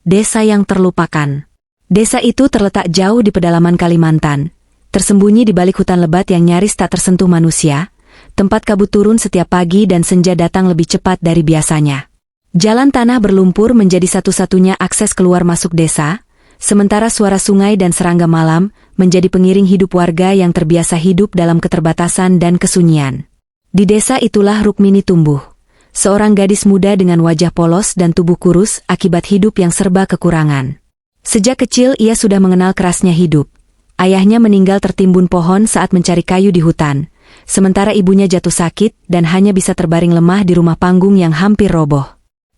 Desa yang terlupakan. Desa itu terletak jauh di pedalaman Kalimantan, tersembunyi di balik hutan lebat yang nyaris tak tersentuh manusia, tempat kabut turun setiap pagi dan senja datang lebih cepat dari biasanya. Jalan tanah berlumpur menjadi satu-satunya akses keluar masuk desa, sementara suara sungai dan serangga malam menjadi pengiring hidup warga yang terbiasa hidup dalam keterbatasan dan kesunyian. Di desa itulah Rukmini tumbuh. Seorang gadis muda dengan wajah polos dan tubuh kurus akibat hidup yang serba kekurangan. Sejak kecil ia sudah mengenal kerasnya hidup. Ayahnya meninggal tertimbun pohon saat mencari kayu di hutan, sementara ibunya jatuh sakit dan hanya bisa terbaring lemah di rumah panggung yang hampir roboh.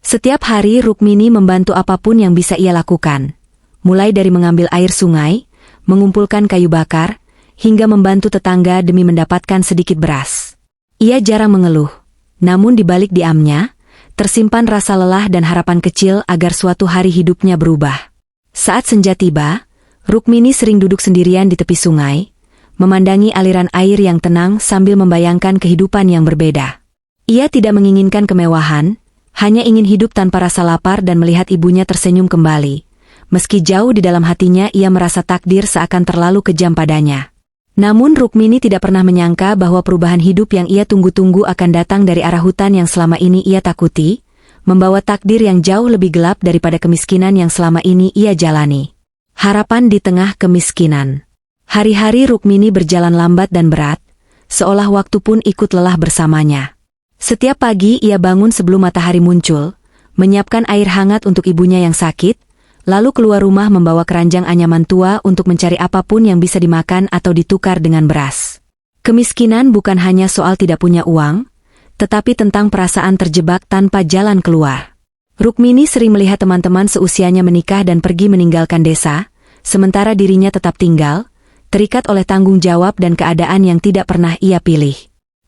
Setiap hari Rukmini membantu apapun yang bisa ia lakukan, mulai dari mengambil air sungai, mengumpulkan kayu bakar, hingga membantu tetangga demi mendapatkan sedikit beras. Ia jarang mengeluh. Namun di balik diamnya, tersimpan rasa lelah dan harapan kecil agar suatu hari hidupnya berubah. Saat senja tiba, Rukmini sering duduk sendirian di tepi sungai, memandangi aliran air yang tenang sambil membayangkan kehidupan yang berbeda. Ia tidak menginginkan kemewahan, hanya ingin hidup tanpa rasa lapar dan melihat ibunya tersenyum kembali. Meski jauh di dalam hatinya ia merasa takdir seakan terlalu kejam padanya. Namun Rukmini tidak pernah menyangka bahwa perubahan hidup yang ia tunggu-tunggu akan datang dari arah hutan yang selama ini ia takuti, membawa takdir yang jauh lebih gelap daripada kemiskinan yang selama ini ia jalani. Harapan di tengah kemiskinan. Hari-hari Rukmini berjalan lambat dan berat, seolah waktu pun ikut lelah bersamanya. Setiap pagi ia bangun sebelum matahari muncul, menyiapkan air hangat untuk ibunya yang sakit, lalu keluar rumah membawa keranjang anyaman tua untuk mencari apapun yang bisa dimakan atau ditukar dengan beras. Kemiskinan bukan hanya soal tidak punya uang, tetapi tentang perasaan terjebak tanpa jalan keluar. Rukmini sering melihat teman-teman seusianya menikah dan pergi meninggalkan desa, sementara dirinya tetap tinggal, terikat oleh tanggung jawab dan keadaan yang tidak pernah ia pilih.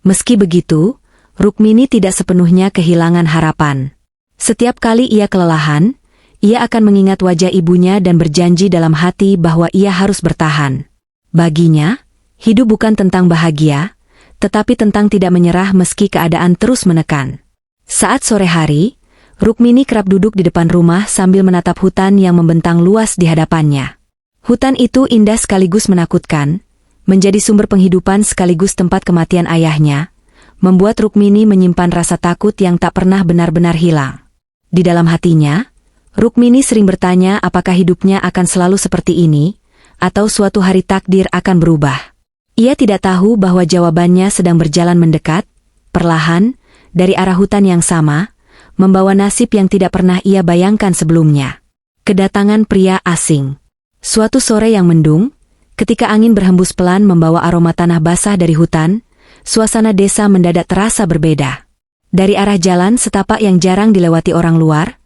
Meski begitu, Rukmini tidak sepenuhnya kehilangan harapan. Setiap kali ia kelelahan, ia akan mengingat wajah ibunya dan berjanji dalam hati bahwa ia harus bertahan. Baginya, hidup bukan tentang bahagia, tetapi tentang tidak menyerah meski keadaan terus menekan. Saat sore hari, Rukmini kerap duduk di depan rumah sambil menatap hutan yang membentang luas di hadapannya. Hutan itu indah sekaligus menakutkan, menjadi sumber penghidupan sekaligus tempat kematian ayahnya, membuat Rukmini menyimpan rasa takut yang tak pernah benar-benar hilang. Di dalam hatinya, Rukmini sering bertanya apakah hidupnya akan selalu seperti ini, atau suatu hari takdir akan berubah. Ia tidak tahu bahwa jawabannya sedang berjalan mendekat, perlahan, dari arah hutan yang sama, membawa nasib yang tidak pernah ia bayangkan sebelumnya. Kedatangan pria asing. Suatu sore yang mendung, ketika angin berhembus pelan membawa aroma tanah basah dari hutan, suasana desa mendadak terasa berbeda. Dari arah jalan setapak yang jarang dilewati orang luar,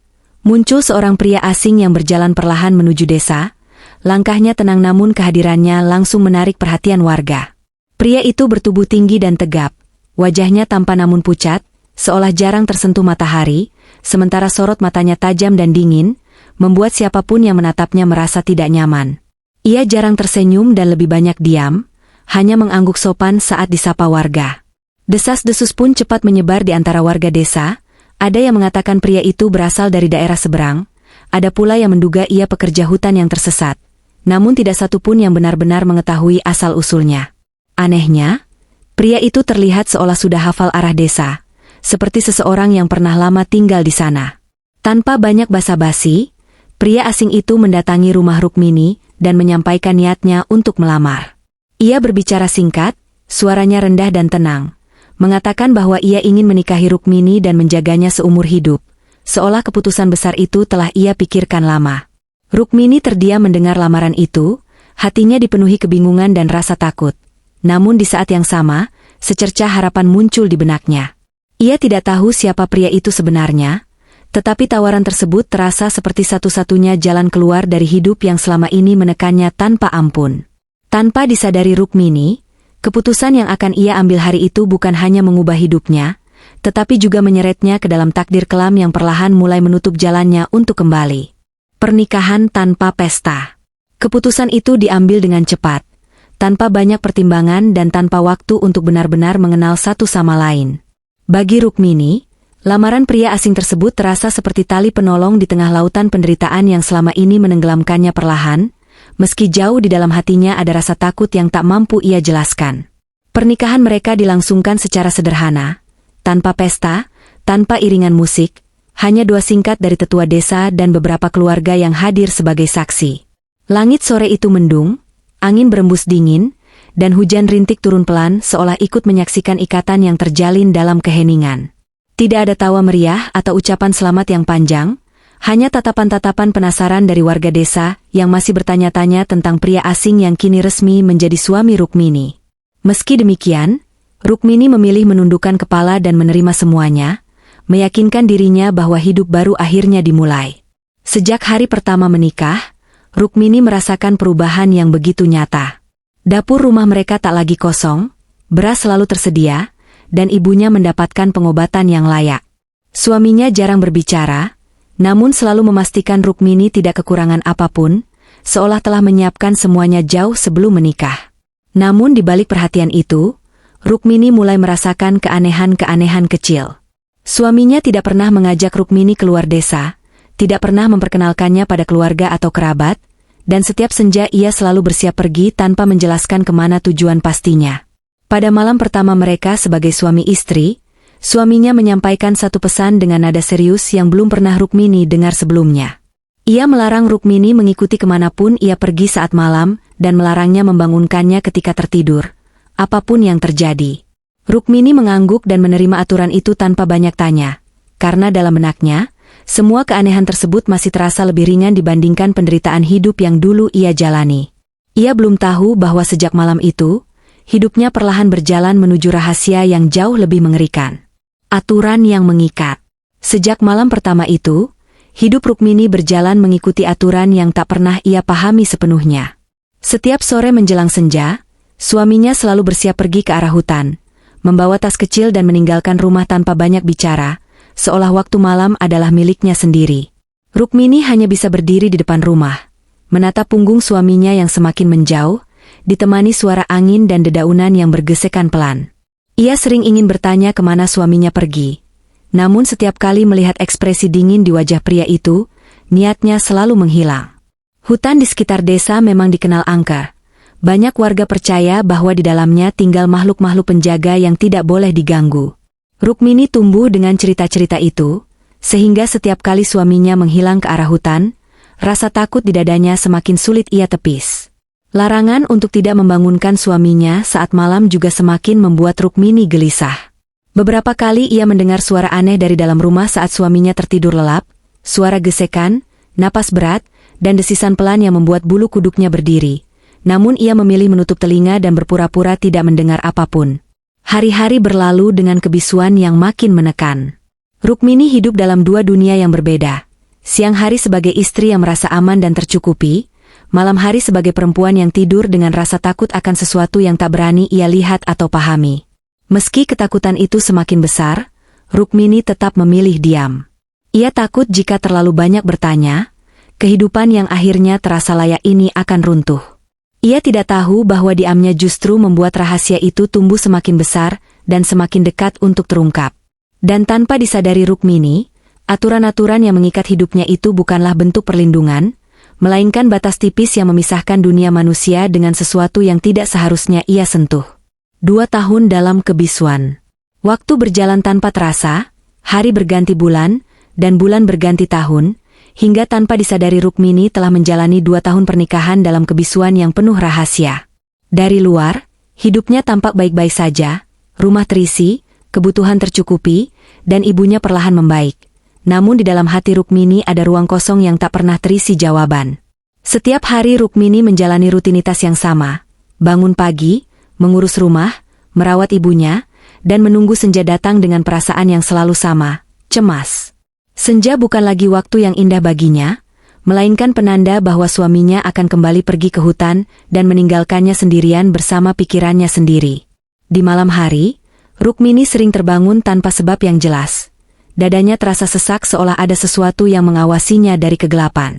muncul seorang pria asing yang berjalan perlahan menuju desa. Langkahnya tenang namun kehadirannya langsung menarik perhatian warga. Pria itu bertubuh tinggi dan tegap, wajahnya tampan namun pucat, seolah jarang tersentuh matahari, sementara sorot matanya tajam dan dingin, membuat siapapun yang menatapnya merasa tidak nyaman. Ia jarang tersenyum dan lebih banyak diam, hanya mengangguk sopan saat disapa warga. Desas-desus pun cepat menyebar di antara warga desa. Ada yang mengatakan pria itu berasal dari daerah seberang, ada pula yang menduga ia pekerja hutan yang tersesat, namun tidak satu pun yang benar-benar mengetahui asal-usulnya. Anehnya, pria itu terlihat seolah sudah hafal arah desa, seperti seseorang yang pernah lama tinggal di sana. Tanpa banyak basa-basi, pria asing itu mendatangi rumah Rukmini dan menyampaikan niatnya untuk melamar. Ia berbicara singkat, suaranya rendah dan tenang, mengatakan bahwa ia ingin menikahi Rukmini dan menjaganya seumur hidup, seolah keputusan besar itu telah ia pikirkan lama. Rukmini terdiam mendengar lamaran itu, hatinya dipenuhi kebingungan dan rasa takut. Namun di saat yang sama, secercah harapan muncul di benaknya. Ia tidak tahu siapa pria itu sebenarnya, tetapi tawaran tersebut terasa seperti satu-satunya jalan keluar dari hidup yang selama ini menekannya tanpa ampun. Tanpa disadari Rukmini, keputusan yang akan ia ambil hari itu bukan hanya mengubah hidupnya, tetapi juga menyeretnya ke dalam takdir kelam yang perlahan mulai menutup jalannya untuk kembali. Pernikahan tanpa pesta. Keputusan itu diambil dengan cepat, tanpa banyak pertimbangan dan tanpa waktu untuk benar-benar mengenal satu sama lain. Bagi Rukmini, Lamaran pria asing tersebut terasa seperti tali penolong di tengah lautan penderitaan yang selama ini menenggelamkannya perlahan, meski jauh di dalam hatinya ada rasa takut yang tak mampu ia jelaskan. Pernikahan mereka dilangsungkan secara sederhana, tanpa pesta, tanpa iringan musik, hanya doa singkat dari tetua desa dan beberapa keluarga yang hadir sebagai saksi. Langit sore itu mendung, angin berembus dingin, dan hujan rintik turun pelan seolah ikut menyaksikan ikatan yang terjalin dalam keheningan. Tidak ada tawa meriah atau ucapan selamat yang panjang, hanya tatapan-tatapan penasaran dari warga desa yang masih bertanya-tanya tentang pria asing yang kini resmi menjadi suami Rukmini. Meski demikian, Rukmini memilih menundukkan kepala dan menerima semuanya, meyakinkan dirinya bahwa hidup baru akhirnya dimulai. Sejak hari pertama menikah, Rukmini merasakan perubahan yang begitu nyata. Dapur rumah mereka tak lagi kosong, beras selalu tersedia, dan ibunya mendapatkan pengobatan yang layak. Suaminya jarang berbicara, namun selalu memastikan Rukmini tidak kekurangan apapun, seolah telah menyiapkan semuanya jauh sebelum menikah. Namun di balik perhatian itu, Rukmini mulai merasakan keanehan-keanehan kecil. Suaminya tidak pernah mengajak Rukmini keluar desa, tidak pernah memperkenalkannya pada keluarga atau kerabat, dan setiap senja ia selalu bersiap pergi tanpa menjelaskan kemana tujuan pastinya. Pada malam pertama mereka sebagai suami istri, suaminya menyampaikan satu pesan dengan nada serius yang belum pernah Rukmini dengar sebelumnya. Ia melarang Rukmini mengikuti kemanapun ia pergi saat malam dan melarangnya membangunkannya ketika tertidur, apapun yang terjadi. Rukmini mengangguk dan menerima aturan itu tanpa banyak tanya, karena dalam benaknya, semua keanehan tersebut masih terasa lebih ringan dibandingkan penderitaan hidup yang dulu ia jalani. Ia belum tahu bahwa sejak malam itu, hidupnya perlahan berjalan menuju rahasia yang jauh lebih mengerikan. Aturan yang mengikat. Sejak malam pertama itu, hidup Rukmini berjalan mengikuti aturan yang tak pernah ia pahami sepenuhnya. Setiap sore menjelang senja, suaminya selalu bersiap pergi ke arah hutan, membawa tas kecil dan meninggalkan rumah tanpa banyak bicara, seolah waktu malam adalah miliknya sendiri. Rukmini hanya bisa berdiri di depan rumah, menatap punggung suaminya yang semakin menjauh, ditemani suara angin dan dedaunan yang bergesekan pelan. Ia sering ingin bertanya kemana suaminya pergi. Namun setiap kali melihat ekspresi dingin di wajah pria itu, niatnya selalu menghilang. Hutan di sekitar desa memang dikenal angker. Banyak warga percaya bahwa di dalamnya tinggal makhluk-makhluk penjaga yang tidak boleh diganggu. Rukmini tumbuh dengan cerita-cerita itu, sehingga setiap kali suaminya menghilang ke arah hutan, rasa takut di dadanya semakin sulit ia tepis. Larangan untuk tidak membangunkan suaminya saat malam juga semakin membuat Rukmini gelisah. Beberapa kali ia mendengar suara aneh dari dalam rumah saat suaminya tertidur lelap, suara gesekan, napas berat, dan desisan pelan yang membuat bulu kuduknya berdiri. Namun ia memilih menutup telinga dan berpura-pura tidak mendengar apapun. Hari-hari berlalu dengan kebisuan yang makin menekan. Rukmini hidup dalam dua dunia yang berbeda. Siang hari sebagai istri yang merasa aman dan tercukupi, malam hari sebagai perempuan yang tidur dengan rasa takut akan sesuatu yang tak berani ia lihat atau pahami. Meski ketakutan itu semakin besar, Rukmini tetap memilih diam. Ia takut jika terlalu banyak bertanya, kehidupan yang akhirnya terasa layak ini akan runtuh. Ia tidak tahu bahwa diamnya justru membuat rahasia itu tumbuh semakin besar dan semakin dekat untuk terungkap. Dan tanpa disadari Rukmini, aturan-aturan yang mengikat hidupnya itu bukanlah bentuk perlindungan, melainkan batas tipis yang memisahkan dunia manusia dengan sesuatu yang tidak seharusnya ia sentuh. 2 tahun dalam kebisuan. Waktu berjalan tanpa terasa, hari berganti bulan, dan bulan berganti tahun, hingga tanpa disadari Rukmini telah menjalani 2 tahun pernikahan dalam kebisuan yang penuh rahasia. Dari luar, hidupnya tampak baik-baik saja, rumah terisi, kebutuhan tercukupi, dan ibunya perlahan membaik. Namun di dalam hati Rukmini ada ruang kosong yang tak pernah terisi jawaban. Setiap hari Rukmini menjalani rutinitas yang sama, bangun pagi, mengurus rumah, merawat ibunya, dan menunggu senja datang dengan perasaan yang selalu sama, cemas. Senja bukan lagi waktu yang indah baginya, melainkan penanda bahwa suaminya akan kembali pergi ke hutan dan meninggalkannya sendirian bersama pikirannya sendiri. Di malam hari, Rukmini sering terbangun tanpa sebab yang jelas. Dadanya terasa sesak seolah ada sesuatu yang mengawasinya dari kegelapan.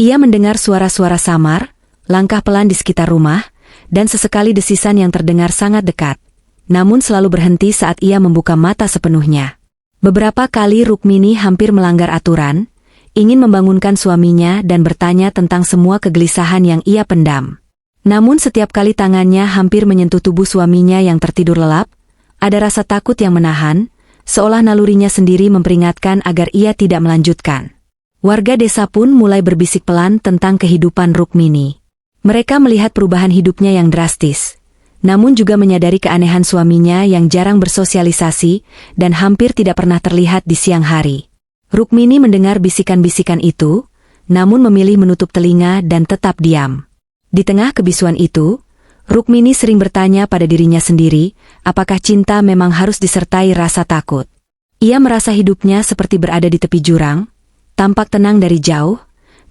Ia mendengar suara-suara samar, langkah pelan di sekitar rumah, dan sesekali desisan yang terdengar sangat dekat. Namun selalu berhenti saat ia membuka mata sepenuhnya. Beberapa kali Rukmini hampir melanggar aturan, ingin membangunkan suaminya dan bertanya tentang semua kegelisahan yang ia pendam. Namun setiap kali tangannya hampir menyentuh tubuh suaminya yang tertidur lelap, ada rasa takut yang menahan, seolah nalurinya sendiri memperingatkan agar ia tidak melanjutkan. Warga desa pun mulai berbisik pelan tentang kehidupan Rukmini. Mereka melihat perubahan hidupnya yang drastis, namun juga menyadari keanehan suaminya yang jarang bersosialisasi dan hampir tidak pernah terlihat di siang hari. Rukmini mendengar bisikan-bisikan itu, namun memilih menutup telinga dan tetap diam. Di tengah kebisuan itu, Rukmini sering bertanya pada dirinya sendiri, apakah cinta memang harus disertai rasa takut? Ia merasa hidupnya seperti berada di tepi jurang, tampak tenang dari jauh,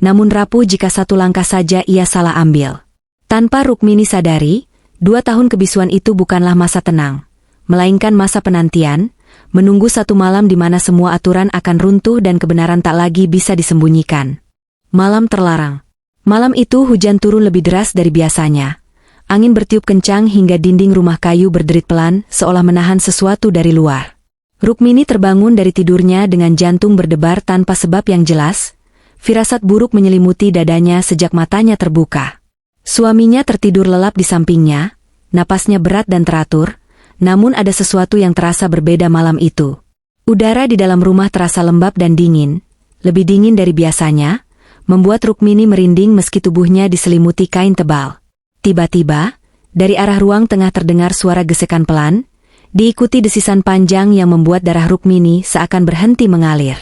namun rapuh jika satu langkah saja ia salah ambil. Tanpa Rukmini sadari, 2 tahun kebisuan itu bukanlah masa tenang, melainkan masa penantian, menunggu satu malam di mana semua aturan akan runtuh dan kebenaran tak lagi bisa disembunyikan. Malam terlarang. Malam itu hujan turun lebih deras dari biasanya. Angin bertiup kencang hingga dinding rumah kayu berderit pelan seolah menahan sesuatu dari luar. Rukmini terbangun dari tidurnya dengan jantung berdebar tanpa sebab yang jelas. Firasat buruk menyelimuti dadanya sejak matanya terbuka. Suaminya tertidur lelap di sampingnya, napasnya berat dan teratur, namun ada sesuatu yang terasa berbeda malam itu. Udara di dalam rumah terasa lembab dan dingin, lebih dingin dari biasanya, membuat Rukmini merinding meski tubuhnya diselimuti kain tebal. Tiba-tiba, dari arah ruang tengah terdengar suara gesekan pelan, diikuti desisan panjang yang membuat darah Rukmini seakan berhenti mengalir.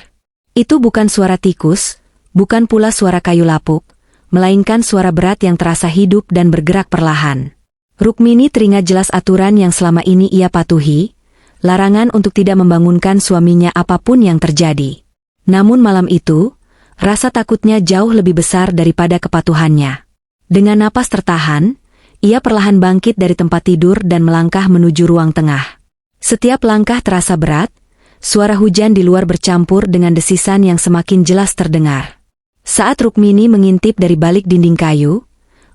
Itu bukan suara tikus, bukan pula suara kayu lapuk, melainkan suara berat yang terasa hidup dan bergerak perlahan. Rukmini teringat jelas aturan yang selama ini ia patuhi, larangan untuk tidak membangunkan suaminya apapun yang terjadi. Namun malam itu, rasa takutnya jauh lebih besar daripada kepatuhannya. Dengan napas tertahan, ia perlahan bangkit dari tempat tidur dan melangkah menuju ruang tengah. Setiap langkah terasa berat, suara hujan di luar bercampur dengan desisan yang semakin jelas terdengar. Saat Rukmini mengintip dari balik dinding kayu,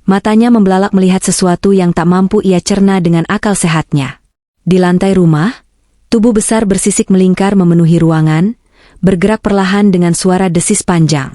matanya membelalak melihat sesuatu yang tak mampu ia cerna dengan akal sehatnya. Di lantai rumah, tubuh besar bersisik melingkar memenuhi ruangan, bergerak perlahan dengan suara desis panjang.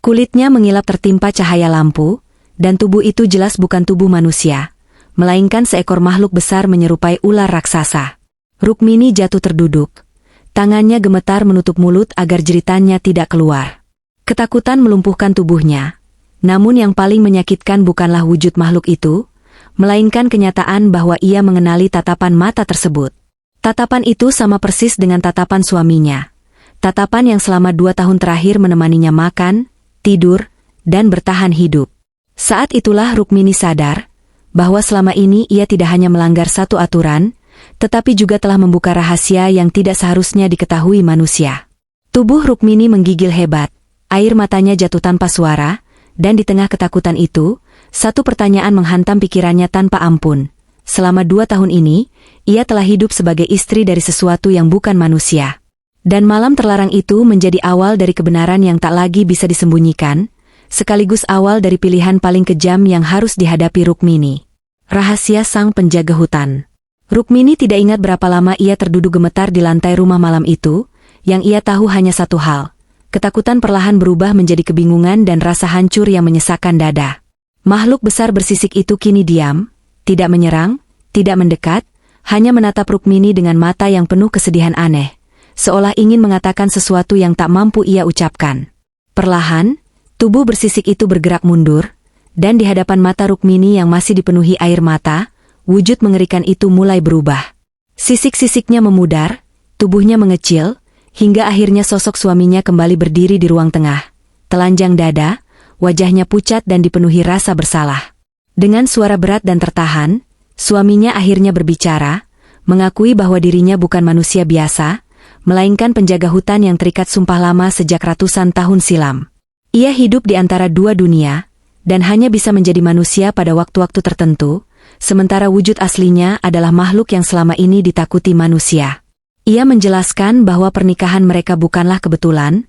Kulitnya mengilap tertimpa cahaya lampu, dan tubuh itu jelas bukan tubuh manusia, melainkan seekor makhluk besar menyerupai ular raksasa. Rukmini jatuh terduduk. Tangannya gemetar menutup mulut agar jeritannya tidak keluar. Ketakutan melumpuhkan tubuhnya, namun yang paling menyakitkan bukanlah wujud makhluk itu, melainkan kenyataan bahwa ia mengenali tatapan mata tersebut. Tatapan itu sama persis dengan tatapan suaminya. Tatapan yang selama 2 tahun terakhir menemaninya makan, tidur, dan bertahan hidup. Saat itulah Rukmini sadar bahwa selama ini ia tidak hanya melanggar satu aturan, tetapi juga telah membuka rahasia yang tidak seharusnya diketahui manusia. Tubuh Rukmini menggigil hebat, air matanya jatuh tanpa suara, dan di tengah ketakutan itu, satu pertanyaan menghantam pikirannya tanpa ampun. Selama 2 tahun ini, ia telah hidup sebagai istri dari sesuatu yang bukan manusia. Dan malam terlarang itu menjadi awal dari kebenaran yang tak lagi bisa disembunyikan, sekaligus awal dari pilihan paling kejam yang harus dihadapi Rukmini. Rahasia sang penjaga hutan. Rukmini tidak ingat berapa lama ia terduduk gemetar di lantai rumah malam itu, yang ia tahu hanya satu hal. Ketakutan perlahan berubah menjadi kebingungan dan rasa hancur yang menyesakkan dada. Makhluk besar bersisik itu kini diam, tidak menyerang, tidak mendekat, hanya menatap Rukmini dengan mata yang penuh kesedihan aneh, seolah ingin mengatakan sesuatu yang tak mampu ia ucapkan. Perlahan, tubuh bersisik itu bergerak mundur, dan di hadapan mata Rukmini yang masih dipenuhi air mata, wujud mengerikan itu mulai berubah. Sisik-sisiknya memudar, tubuhnya mengecil, hingga akhirnya sosok suaminya kembali berdiri di ruang tengah. Telanjang dada, wajahnya pucat dan dipenuhi rasa bersalah. Dengan suara berat dan tertahan, suaminya akhirnya berbicara, mengakui bahwa dirinya bukan manusia biasa, melainkan penjaga hutan yang terikat sumpah lama sejak ratusan tahun silam. Ia hidup di antara 2 dunia, dan hanya bisa menjadi manusia pada waktu-waktu tertentu, sementara wujud aslinya adalah makhluk yang selama ini ditakuti manusia. Ia menjelaskan bahwa pernikahan mereka bukanlah kebetulan,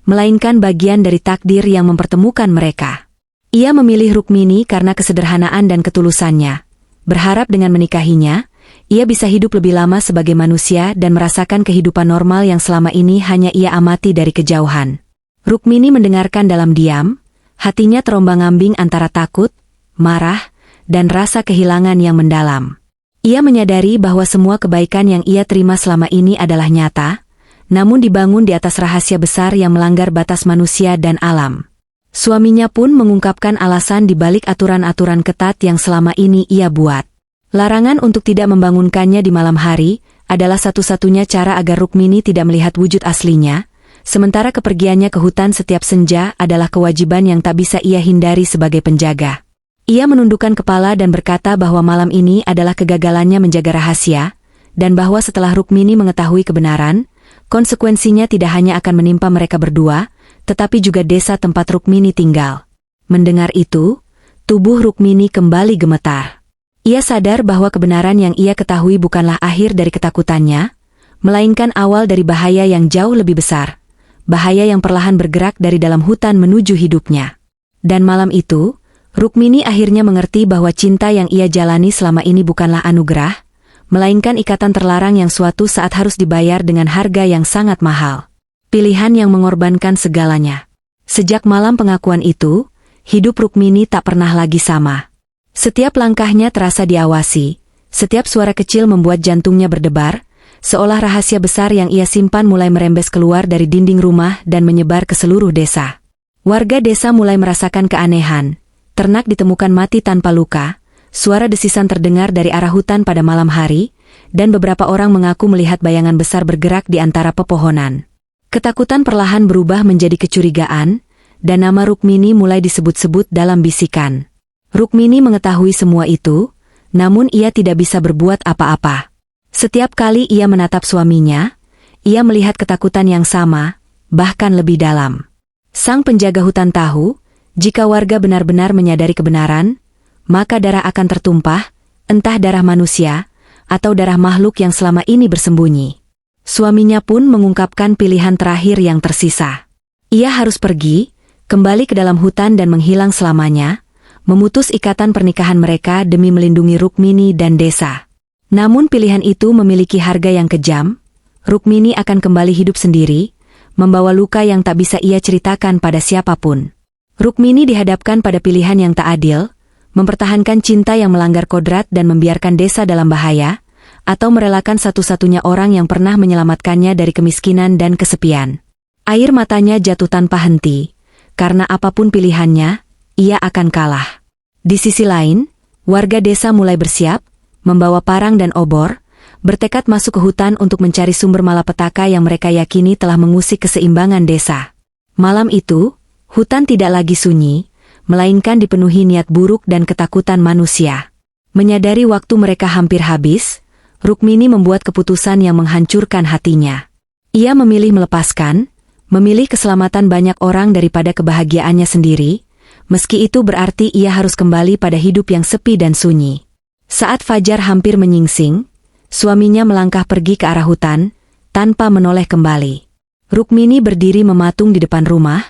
melainkan bagian dari takdir yang mempertemukan mereka. Ia memilih Rukmini karena kesederhanaan dan ketulusannya, berharap dengan menikahinya, ia bisa hidup lebih lama sebagai manusia dan merasakan kehidupan normal yang selama ini hanya ia amati dari kejauhan. Rukmini mendengarkan dalam diam, hatinya terombang-ambing antara takut, marah, dan rasa kehilangan yang mendalam. Ia menyadari bahwa semua kebaikan yang ia terima selama ini adalah nyata, namun dibangun di atas rahasia besar yang melanggar batas manusia dan alam. Suaminya pun mengungkapkan alasan di balik aturan-aturan ketat yang selama ini ia buat. Larangan untuk tidak membangunkannya di malam hari adalah satu-satunya cara agar Rukmini tidak melihat wujud aslinya, sementara kepergiannya ke hutan setiap senja adalah kewajiban yang tak bisa ia hindari sebagai penjaga. Ia menundukkan kepala dan berkata bahwa malam ini adalah kegagalannya menjaga rahasia, dan bahwa setelah Rukmini mengetahui kebenaran, konsekuensinya tidak hanya akan menimpa mereka berdua, tetapi juga desa tempat Rukmini tinggal. Mendengar itu, tubuh Rukmini kembali gemetar. Ia sadar bahwa kebenaran yang ia ketahui bukanlah akhir dari ketakutannya, melainkan awal dari bahaya yang jauh lebih besar, bahaya yang perlahan bergerak dari dalam hutan menuju hidupnya. Dan malam itu, Rukmini akhirnya mengerti bahwa cinta yang ia jalani selama ini bukanlah anugerah, melainkan ikatan terlarang yang suatu saat harus dibayar dengan harga yang sangat mahal. Pilihan yang mengorbankan segalanya. Sejak malam pengakuan itu, hidup Rukmini tak pernah lagi sama. Setiap langkahnya terasa diawasi, setiap suara kecil membuat jantungnya berdebar, seolah rahasia besar yang ia simpan mulai merembes keluar dari dinding rumah dan menyebar ke seluruh desa. Warga desa mulai merasakan keanehan, ternak ditemukan mati tanpa luka, suara desisan terdengar dari arah hutan pada malam hari, dan beberapa orang mengaku melihat bayangan besar bergerak di antara pepohonan. Ketakutan perlahan berubah menjadi kecurigaan, dan nama Rukmini mulai disebut-sebut dalam bisikan. Rukmini mengetahui semua itu, namun ia tidak bisa berbuat apa-apa. Setiap kali ia menatap suaminya, ia melihat ketakutan yang sama, bahkan lebih dalam. Sang penjaga hutan tahu, jika warga benar-benar menyadari kebenaran, maka darah akan tertumpah, entah darah manusia, atau darah makhluk yang selama ini bersembunyi. Suaminya pun mengungkapkan pilihan terakhir yang tersisa. Ia harus pergi, kembali ke dalam hutan dan menghilang selamanya, memutus ikatan pernikahan mereka demi melindungi Rukmini dan desa. Namun pilihan itu memiliki harga yang kejam. Rukmini akan kembali hidup sendiri, membawa luka yang tak bisa ia ceritakan pada siapapun. Rukmini dihadapkan pada pilihan yang tak adil, mempertahankan cinta yang melanggar kodrat dan membiarkan desa dalam bahaya, atau merelakan satu-satunya orang yang pernah menyelamatkannya dari kemiskinan dan kesepian. Air matanya jatuh tanpa henti, karena apapun pilihannya, ia akan kalah. Di sisi lain, warga desa mulai bersiap, membawa parang dan obor, bertekad masuk ke hutan untuk mencari sumber malapetaka yang mereka yakini telah mengusik keseimbangan desa. Malam itu, hutan tidak lagi sunyi, melainkan dipenuhi niat buruk dan ketakutan manusia. Menyadari waktu mereka hampir habis, Rukmini membuat keputusan yang menghancurkan hatinya. Ia memilih melepaskan, memilih keselamatan banyak orang daripada kebahagiaannya sendiri, meski itu berarti ia harus kembali pada hidup yang sepi dan sunyi. Saat fajar hampir menyingsing, suaminya melangkah pergi ke arah hutan, tanpa menoleh kembali. Rukmini berdiri mematung di depan rumah,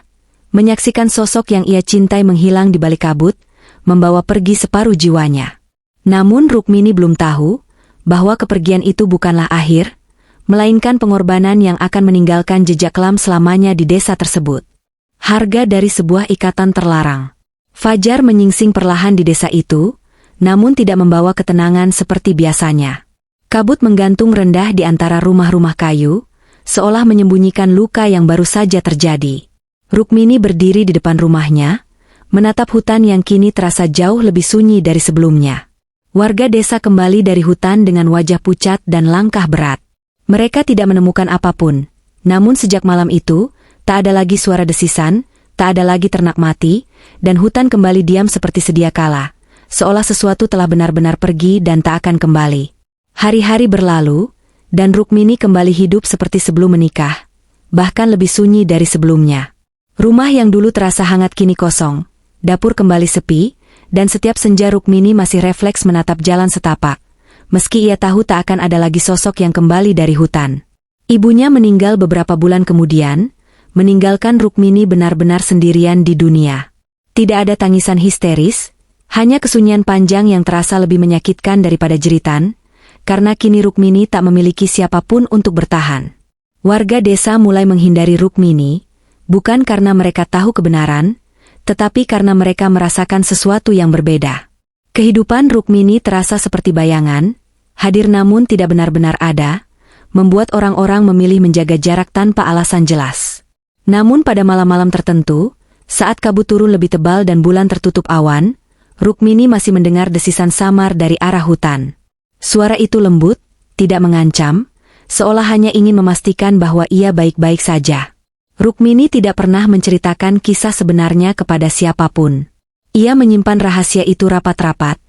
menyaksikan sosok yang ia cintai menghilang di balik kabut, membawa pergi separuh jiwanya. Namun Rukmini belum tahu bahwa kepergian itu bukanlah akhir, melainkan pengorbanan yang akan meninggalkan jejak kelam selamanya di desa tersebut. Harga dari sebuah ikatan terlarang. Fajar menyingsing perlahan di desa itu, namun tidak membawa ketenangan seperti biasanya. Kabut menggantung rendah di antara rumah-rumah kayu, seolah menyembunyikan luka yang baru saja terjadi. Rukmini berdiri di depan rumahnya, menatap hutan yang kini terasa jauh lebih sunyi dari sebelumnya. Warga desa kembali dari hutan dengan wajah pucat dan langkah berat. Mereka tidak menemukan apapun, namun sejak malam itu, tak ada lagi suara desisan, tak ada lagi ternak mati, dan hutan kembali diam seperti sedia kala, seolah sesuatu telah benar-benar pergi dan tak akan kembali. Hari-hari berlalu, dan Rukmini kembali hidup seperti sebelum menikah, bahkan lebih sunyi dari sebelumnya. Rumah yang dulu terasa hangat kini kosong, dapur kembali sepi, dan setiap senja Rukmini masih refleks menatap jalan setapak, meski ia tahu tak akan ada lagi sosok yang kembali dari hutan. Ibunya meninggal beberapa bulan kemudian, meninggalkan Rukmini benar-benar sendirian di dunia. Tidak ada tangisan histeris, hanya kesunyian panjang yang terasa lebih menyakitkan daripada jeritan, karena kini Rukmini tak memiliki siapapun untuk bertahan. Warga desa mulai menghindari Rukmini, bukan karena mereka tahu kebenaran, tetapi karena mereka merasakan sesuatu yang berbeda. Kehidupan Rukmini terasa seperti bayangan, hadir namun tidak benar-benar ada, membuat orang-orang memilih menjaga jarak tanpa alasan jelas. Namun pada malam-malam tertentu, saat kabut turun lebih tebal dan bulan tertutup awan, Rukmini masih mendengar desisan samar dari arah hutan. Suara itu lembut, tidak mengancam, seolah hanya ingin memastikan bahwa ia baik-baik saja. Rukmini tidak pernah menceritakan kisah sebenarnya kepada siapapun. Ia menyimpan rahasia itu rapat-rapat,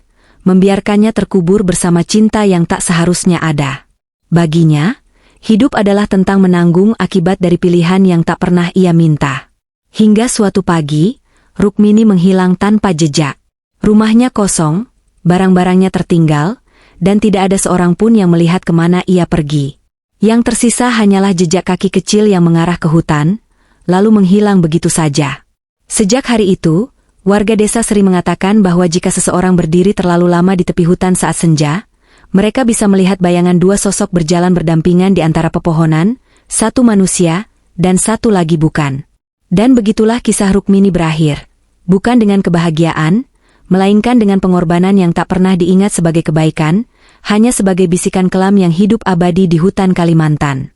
membiarkannya terkubur bersama cinta yang tak seharusnya ada. Baginya, hidup adalah tentang menanggung akibat dari pilihan yang tak pernah ia minta. Hingga suatu pagi, Rukmini menghilang tanpa jejak. Rumahnya kosong, barang-barangnya tertinggal, dan tidak ada seorang pun yang melihat kemana ia pergi. Yang tersisa hanyalah jejak kaki kecil yang mengarah ke hutan, lalu menghilang begitu saja. Sejak hari itu, warga desa sering mengatakan bahwa jika seseorang berdiri terlalu lama di tepi hutan saat senja, mereka bisa melihat bayangan dua sosok berjalan berdampingan di antara pepohonan, satu manusia, dan satu lagi bukan. Dan begitulah kisah Rukmini berakhir, bukan dengan kebahagiaan, melainkan dengan pengorbanan yang tak pernah diingat sebagai kebaikan, hanya sebagai bisikan kelam yang hidup abadi di hutan Kalimantan.